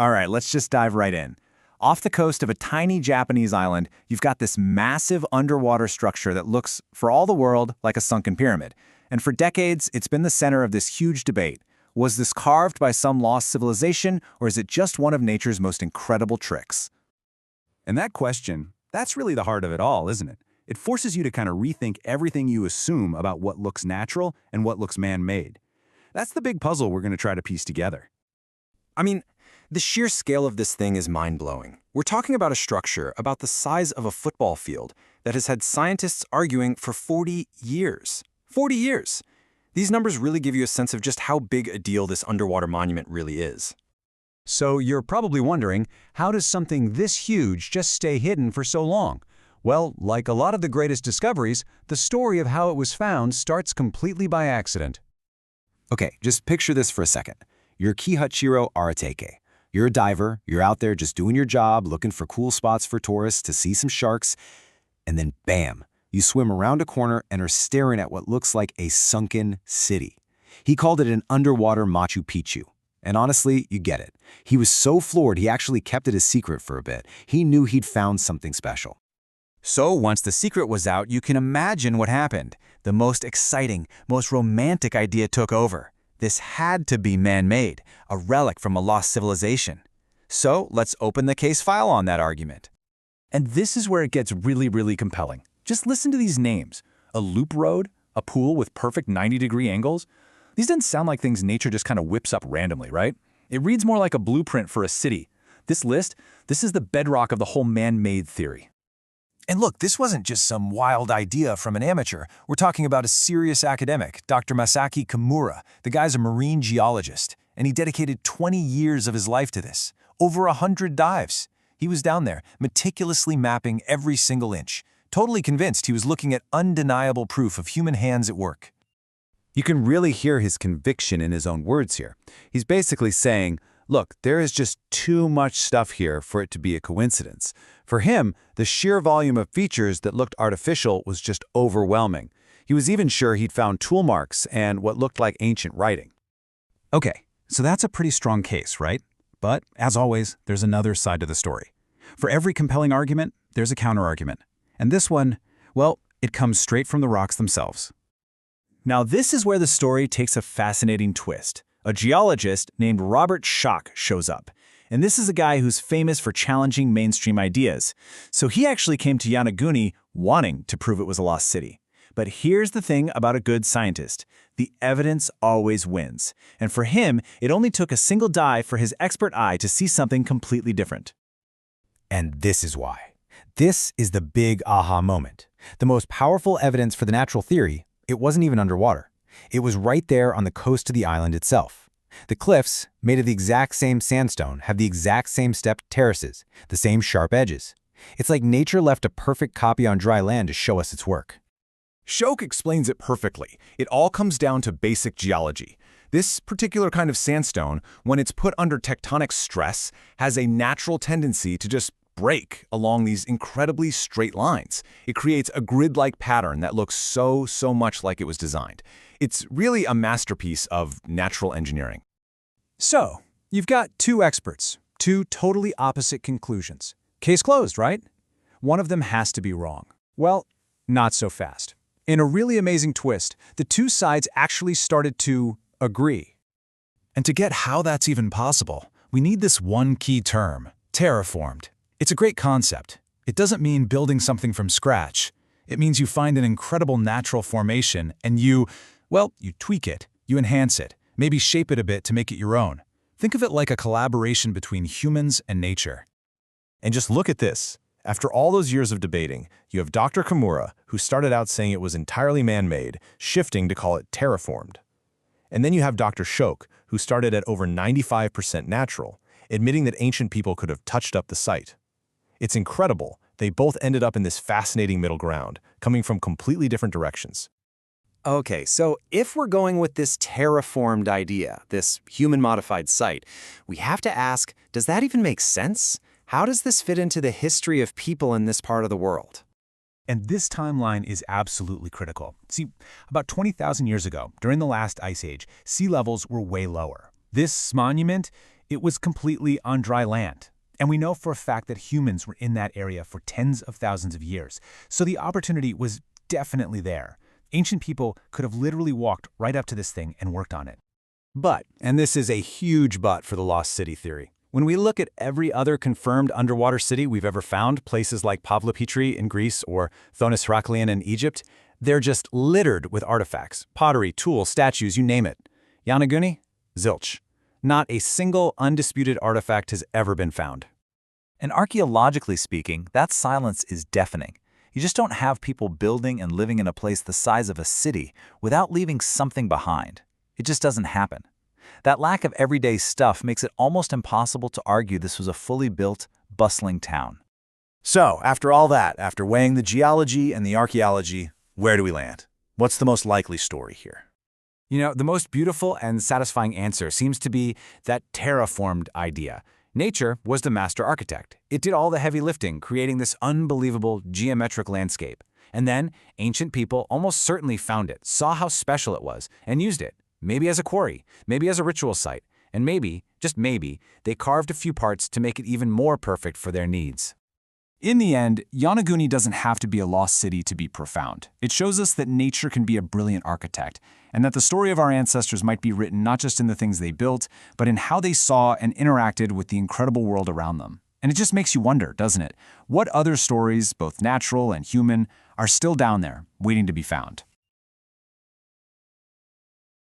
All right, let's just dive right in. Off the coast of a tiny Japanese island, you've got this massive underwater structure that looks, for all the world, like a sunken pyramid. And for decades, it's been the center of this huge debate. Was this carved by some lost civilization, or is it just one of nature's most incredible tricks? And that question, that's really the heart of it all, isn't it? It forces you to kind of rethink everything you assume about what looks natural and what looks man-made. That's the big puzzle we're going to try to piece together. I mean, the sheer scale of this thing is mind-blowing. We're talking about a structure about the size of a football field that has had scientists arguing for 40 years. 40 years! These numbers really give you a sense of just how big a deal this underwater monument really is. So you're probably wondering, how does something this huge just stay hidden for so long? Well, like a lot of the greatest discoveries, the story of how it was found starts completely by accident. Okay, just picture this for a second. You're Kihachiro Arateke. You're a diver, you're out there just doing your job, looking for cool spots for tourists to see some sharks, and then bam, you swim around a corner and are staring at what looks like a sunken city. He called it an underwater Machu Picchu. And honestly, you get it. He was so floored he actually kept it a secret for a bit. He knew he'd found something special. So once the secret was out, you can imagine what happened. The most exciting, most romantic idea took over. This had to be man-made, a relic from a lost civilization. So let's open the case file on that argument. And this is where it gets really compelling. Just listen to these names. A loop road, a pool with perfect 90-degree angles. These didn't sound like things nature just kind of whips up randomly, right? It reads more like a blueprint for a city. This list, this is the bedrock of the whole man-made theory. And look, this wasn't just some wild idea from an amateur. We're talking about a serious academic, Dr. Masaki Kimura. The guy's a marine geologist, and he dedicated 20 years of his life to this. Over 100 dives. He was down there, meticulously mapping every single inch, totally convinced he was looking at undeniable proof of human hands at work. You can really hear his conviction in his own words here. He's basically saying, look, there is just too much stuff here for it to be a coincidence. For him, the sheer volume of features that looked artificial was just overwhelming. He was even sure he'd found tool marks and what looked like ancient writing. Okay, so that's a pretty strong case, right? But, as always, there's another side to the story. For every compelling argument, there's a counter-argument. And this one, well, it comes straight from the rocks themselves. Now this is where the story takes a fascinating twist. A geologist named Robert Schoch shows up. And this is a guy who's famous for challenging mainstream ideas. So he actually came to Yonaguni wanting to prove it was a lost city. But here's the thing about a good scientist. The evidence always wins. And for him, it only took a single dive for his expert eye to see something completely different. And this is why. This is the big aha moment. The most powerful evidence for the natural theory, it wasn't even underwater. It was right there on the coast of the island itself. The cliffs, made of the exact same sandstone, have the exact same stepped terraces, the same sharp edges. It's like nature left a perfect copy on dry land to show us its work. Schoch explains it perfectly. It all comes down to basic geology. This particular kind of sandstone, when it's put under tectonic stress, has a natural tendency to just break along these incredibly straight lines. It creates a grid-like pattern that looks so much like it was designed. It's really a masterpiece of natural engineering. So, you've got two experts, two totally opposite conclusions. Case closed, right? One of them has to be wrong. Well, not so fast. In a really amazing twist, the two sides actually started to agree. And to get how that's even possible, we need this one key term, terraformed. It's a great concept. It doesn't mean building something from scratch. It means you find an incredible natural formation and you tweak it, you enhance it, maybe shape it a bit to make it your own. Think of it like a collaboration between humans and nature. And just look at this. After all those years of debating, you have Dr. Kimura, who started out saying it was entirely man-made, shifting to call it terraformed. And then you have Dr. Schoch, who started at over 95% natural, admitting that ancient people could have touched up the site. It's incredible. They both ended up in this fascinating middle ground, coming from completely different directions. Okay, so if we're going with this terraformed idea, this human-modified site, we have to ask, does that even make sense? How does this fit into the history of people in this part of the world? And this timeline is absolutely critical. See, about 20,000 years ago, during the last ice age, sea levels were way lower. This monument, It was completely on dry land. And we know for a fact that humans were in that area for tens of thousands of years. So the opportunity was definitely there. Ancient people could have literally walked right up to this thing and worked on it. But, and this is a huge but for the lost city theory, when we look at every other confirmed underwater city we've ever found, places like Pavlopetri in Greece or Thonis Heraklion in Egypt, they're just littered with artifacts, pottery, tools, statues, you name it. Yonaguni? Zilch. Not a single undisputed artifact has ever been found. And archaeologically speaking, that silence is deafening. You just don't have people building and living in a place the size of a city without leaving something behind. It just doesn't happen. That lack of everyday stuff makes it almost impossible to argue this was a fully built, bustling town. So, after all that, after weighing the geology and the archaeology, where do we land? What's the most likely story here? You know, the most beautiful and satisfying answer seems to be that terraformed idea. Nature was the master architect. It did all the heavy lifting, creating this unbelievable geometric landscape. And then, ancient people almost certainly found it, saw how special it was, and used it. Maybe as a quarry, maybe as a ritual site, and maybe, just maybe, they carved a few parts to make it even more perfect for their needs. In the end, Yonaguni doesn't have to be a lost city to be profound. It shows us that nature can be a brilliant architect, and that the story of our ancestors might be written not just in the things they built, but in how they saw and interacted with the incredible world around them. And it just makes you wonder, doesn't it? What other stories, both natural and human, are still down there, waiting to be found?